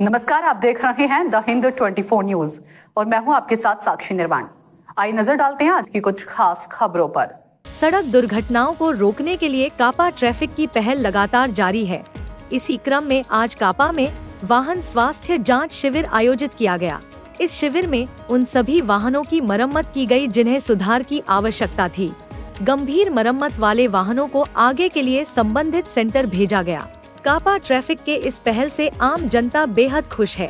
नमस्कार, आप देख रहे हैं द हिंद 24 न्यूज और मैं हूं आपके साथ साक्षी निर्वाण। आइए नजर डालते हैं आज की कुछ खास खबरों पर। सड़क दुर्घटनाओं को रोकने के लिए कापा ट्रैफिक की पहल लगातार जारी है। इसी क्रम में आज कापा में वाहन स्वास्थ्य जांच शिविर आयोजित किया गया। इस शिविर में उन सभी वाहनों की मरम्मत की गई जिन्हें सुधार की आवश्यकता थी। गंभीर मरम्मत वाले वाहनों को आगे के लिए संबंधित सेंटर भेजा गया। कापा ट्रैफिक के इस पहल से आम जनता बेहद खुश है,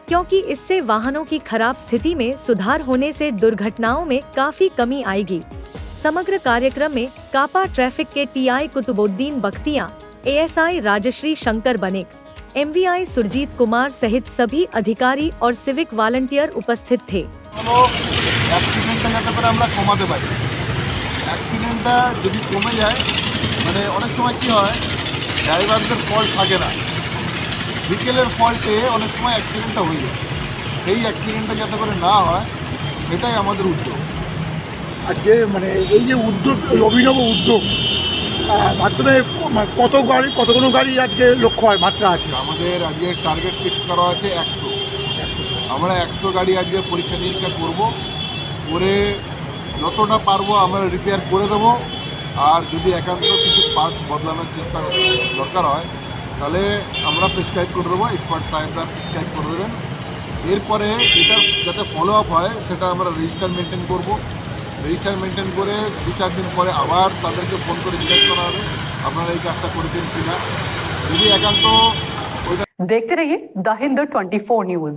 क्योंकि इससे वाहनों की खराब स्थिति में सुधार होने से दुर्घटनाओं में काफी कमी आएगी। समग्र कार्यक्रम में कापा ट्रैफिक के टीआई कुतुबुद्दीन बख्तियां, एएसआई राजश्री शंकर बनिक, एमवीआई सुरजीत कुमार सहित सभी अधिकारी और सिविक वॉलंटियर उपस्थित थे। ড্রাইভারদের ফল্ট থাকে না, বিকেলের ফল্টে অনেক সময় অ্যাক্সিডেন্টটা হয়ে যায়। সেই অ্যাক্সিডেন্টটা যাতে করে না হয় সেটাই আমাদের উদ্যোগ। আজকে এই যে উদ্যোগ, ওই অভিনব উদ্যোগ মাধ্যমে কতগুলো গাড়ি আজকে লক্ষ্য হয় মাত্রা আছে? আমাদের আজকে টার্গেট ফিক্স করা আছে 100। আমরা 100 গাড়ি আজকে পরীক্ষা নিরীক্ষা করবো, করে যতটা পারবো আমরা রিপেয়ার করে দেবো। আর যদি একান্ত কিছু পার্টস বদলানোর চেষ্টা দরকার হয় তাহলে আমরা প্রেসক্রাইব করে দেবো, এক্সপার্ট সাহেবরা প্রেসক্রাইব করে দেবেন। এরপরে এটা যাতে ফলো আপ হয় সেটা আমরা রেজিস্টার মেনটেন করবো। রেজিস্টার মেনটেন করে 2-4 দিন পরে আবার তাদেরকে ফোন করে জিজ্ঞাসা করা হবে আপনারা এই কাজটা করেছেন কিনা। যদি একান্ত देखते रहिए द हिंद 24 न्यूज।